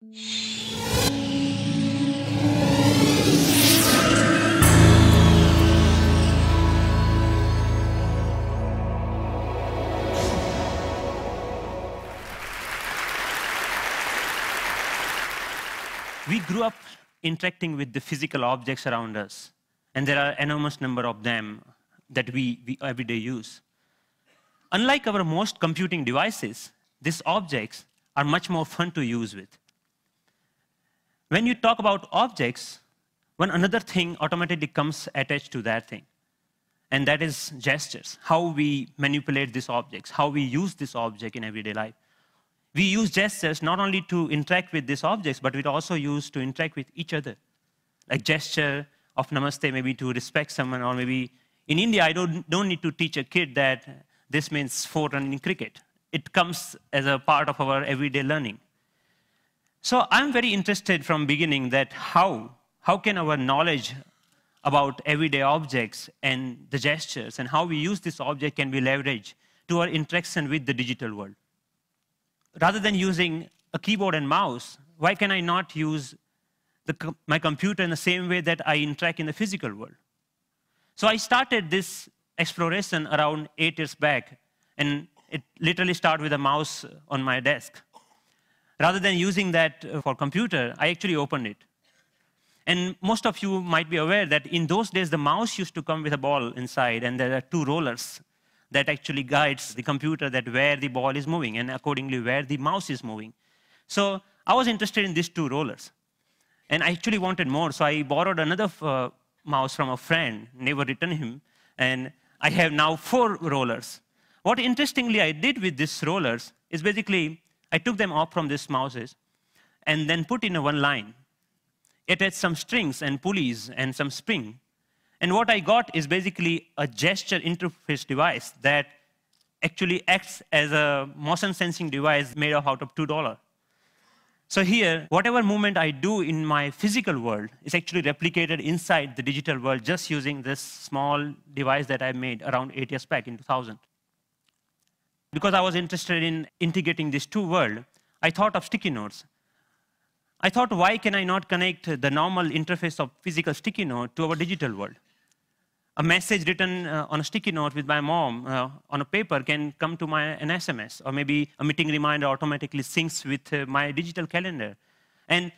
We grew up interacting with the physical objects around us, and there are enormous number of them that we every day use. Unlike our most computing devices, these objects are much more fun to use with. When you talk about objects, one another thing automatically comes attached to that thing, and that is gestures, how we manipulate these objects, how we use this object in everyday life. We use gestures not only to interact with these objects, but we also use to interact with each other. Like gesture of namaste, maybe to respect someone, or maybe in India, I don't need to teach a kid that this means 4 runs in cricket. It comes as a part of our everyday learning. So I'm very interested from beginning that how can our knowledge about everyday objects and the gestures and how we use this object can be leveraged to our interaction with the digital world. Rather than using a keyboard and mouse, why can I not use my computer in the same way that I interact in the physical world? So I started this exploration around 8 years back, and it literally started with a mouse on my desk. Rather than using that for computer, I actually opened it. And most of you might be aware that in those days, the mouse used to come with a ball inside, and there are 2 rollers that actually guides the computer that where the ball is moving, and accordingly where the mouse is moving. So I was interested in these 2 rollers. And I actually wanted more, so I borrowed another mouse from a friend, never returned him, and I have now 4 rollers. What interestingly I did with these rollers is basically, I took them off from these mouses and then put in a one line. It had some strings and pulleys and some spring. And what I got is basically a gesture interface device that actually acts as a motion sensing device made out of $2. So here, whatever movement I do in my physical world is actually replicated inside the digital world just using this small device that I made around 8 years back in 2000. Because I was interested in integrating these 2 worlds, I thought of sticky notes. I thought, why can I not connect the normal interface of physical sticky note to our digital world? A message written on a sticky note with my mom on a paper can come to an SMS, or maybe a meeting reminder automatically syncs with my digital calendar. And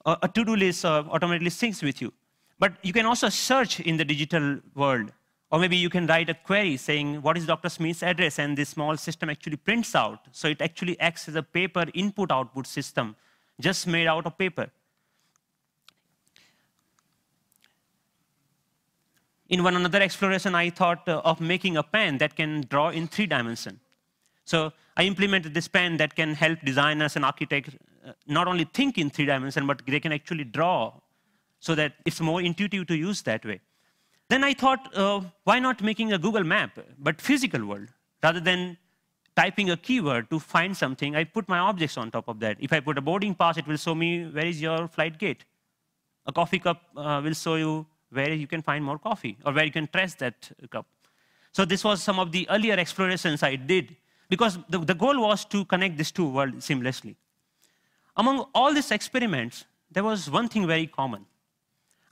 a to-do list automatically syncs with you. But you can also search in the digital world, or maybe you can write a query saying, what is Dr. Smith's address? And this small system actually prints out. So it actually acts as a paper input-output system, just made out of paper. In one another exploration, I thought of making a pen that can draw in 3 dimensions. So I implemented this pen that can help designers and architects not only think in 3 dimensions, but they can actually draw so that it's more intuitive to use that way. Then I thought, why not making a Google map, but physical world? Rather than typing a keyword to find something, I put my objects on top of that. If I put a boarding pass, it will show me where is your flight gate. A coffee cup will show you where you can find more coffee, or where you can trace that cup. So this was some of the earlier explorations I did, because the goal was to connect these 2 worlds seamlessly. Among all these experiments, there was one thing very common.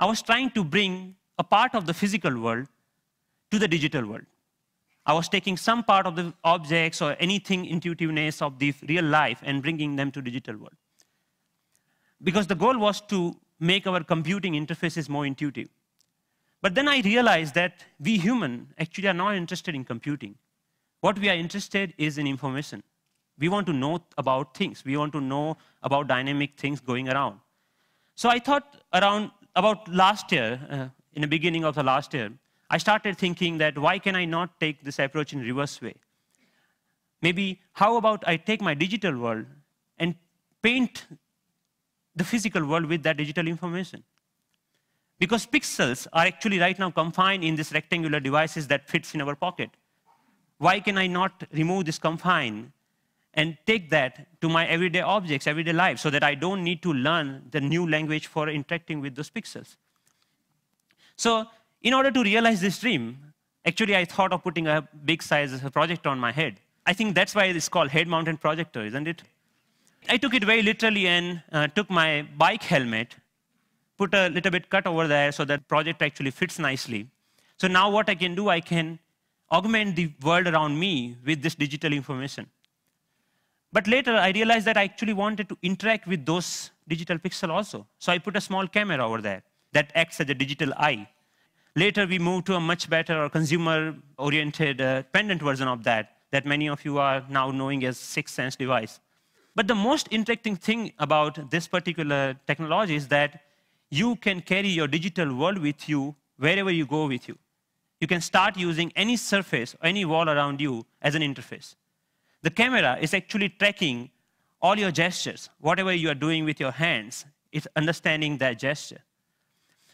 I was trying to bring a part of the physical world to the digital world. I was taking some part of the objects or anything intuitiveness of the real life and bringing them to digital world. Because the goal was to make our computing interfaces more intuitive. But then I realized that we humans actually are not interested in computing. What we are interested is in information. We want to know about things. We want to know about dynamic things going around. So I thought about last year, in the beginning of the last year, I started thinking that why can I not take this approach in reverse way? Maybe how about I take my digital world and paint the physical world with that digital information? Because pixels are actually right now confined in these rectangular devices that fits in our pocket. Why can I not remove this confine and take that to my everyday objects, everyday life, so that I don't need to learn the new language for interacting with those pixels? So in order to realize this dream, actually I thought of putting a big size projector on my head. I think that's why it's called head-mounted projector, isn't it? I took it very literally and took my bike helmet, put a little bit cut over there so that project actually fits nicely. So now what I can do, I can augment the world around me with this digital information. But later, I realized that I actually wanted to interact with those digital pixels also. So I put a small camera over there that acts as a digital eye. Later, we moved to a much better or consumer-oriented pendant version of that many of you are now knowing as Sixth Sense device. But the most interesting thing about this particular technology is that you can carry your digital world with you wherever you go with you. You can start using any surface, any wall around you as an interface. The camera is actually tracking all your gestures. Whatever you are doing with your hands, it's understanding that gesture.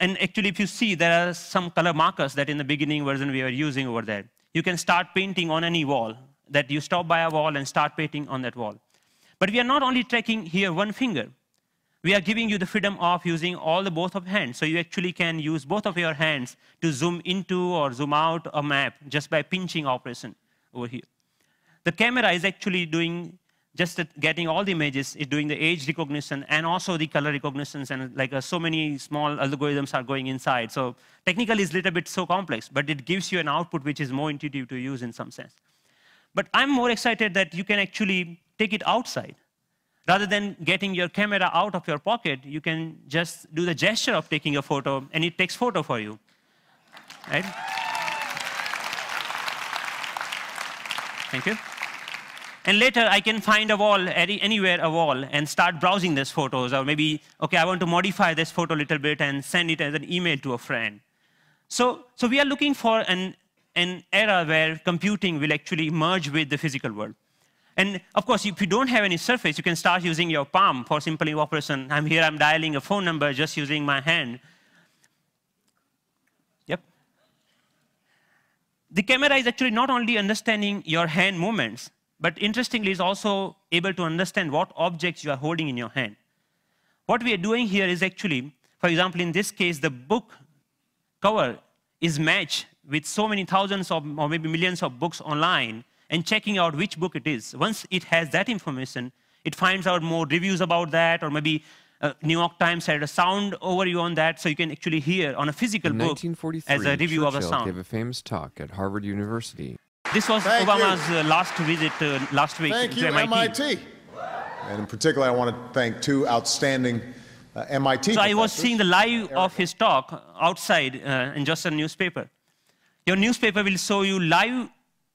And actually, if you see, there are some color markers that in the beginning version we were using over there. You can start painting on any wall, that you stop by a wall and start painting on that wall. But we are not only tracking here one finger. We are giving you the freedom of using both of hands. So you actually can use both of your hands to zoom into or zoom out a map just by pinching operation over here. The camera is actually doing getting all the images, it's doing the age recognition and also the color recognitions, and like so many small algorithms are going inside. So technically it's a little bit so complex, but it gives you an output which is more intuitive to use in some sense. But I'm more excited that you can actually take it outside. Rather than getting your camera out of your pocket, you can just do the gesture of taking a photo, and it takes photo for you, right? Thank you. And later, I can find a wall, anywhere a wall, and start browsing these photos. Or maybe, OK, I want to modify this photo a little bit and send it as an email to a friend. So we are looking for an era where computing will actually merge with the physical world. And of course, if you don't have any surface, you can start using your palm for simple operation. I'm here, I'm dialing a phone number just using my hand. Yep. The camera is actually not only understanding your hand movements, but interestingly, is also able to understand what objects you are holding in your hand. What we are doing here is actually, for example, in this case, the book cover is matched with so many thousands of, or maybe millions of books online, and checking out which book it is. Once it has that information, it finds out more reviews about that, or maybe New York Times had a sound overview on that, so you can actually hear on a physical book as a review of a sound. Gave a famous talk at Harvard University. This was Obama's last visit last week to MIT. And in particular, I want to thank two outstanding MIT So professors. I was seeing the live of his talk outside in just a newspaper. Your newspaper will show you live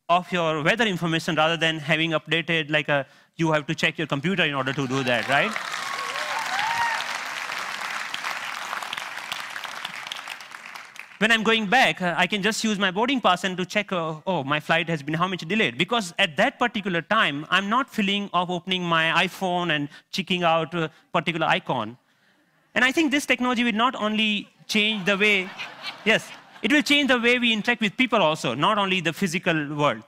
of your weather information rather than having updated like you have to check your computer in order to do that, right? When I'm going back, I can just use my boarding pass and to check, oh, my flight has been how much delayed. Because at that particular time, I'm not feeling of opening my iPhone and checking out a particular icon. And I think this technology will not only change the way, yes, it will change the way we interact with people also, not only the physical world.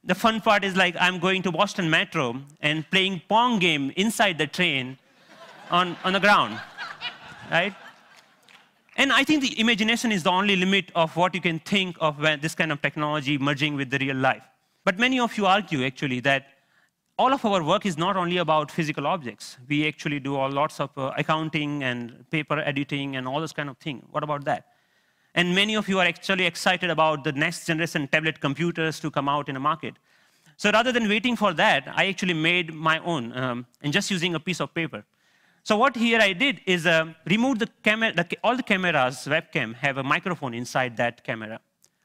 The fun part is like I'm going to Boston Metro and playing Pong game inside the train on the ground, right? And I think the imagination is the only limit of what you can think of when this kind of technology merging with the real life. But many of you argue, actually, that all of our work is not only about physical objects. We actually do lots of accounting and paper editing and all this kind of thing. What about that? And many of you are actually excited about the next generation tablet computers to come out in the market. So rather than waiting for that, I actually made my own and just using a piece of paper. So what here I did is remove the camera. All the cameras, webcam, have a microphone inside that camera.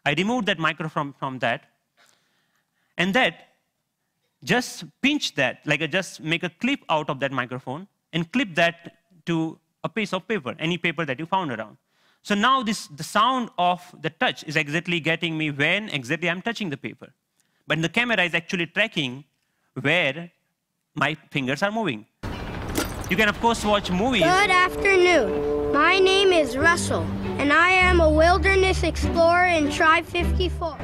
I removed that microphone from that. And that, just pinch that, like just make a clip out of that microphone and clip that to a piece of paper, any paper that you found around. So now the sound of the touch is exactly getting me when exactly I'm touching the paper. But the camera is actually tracking where my fingers are moving. You can, of course, watch movies. Good afternoon. My name is Russell, and I am a wilderness explorer in Tribe 54.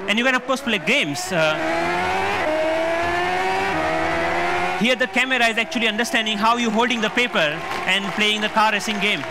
And you can, of course, play games. Here, the camera is actually understanding how you're holding the paper and playing the car racing game.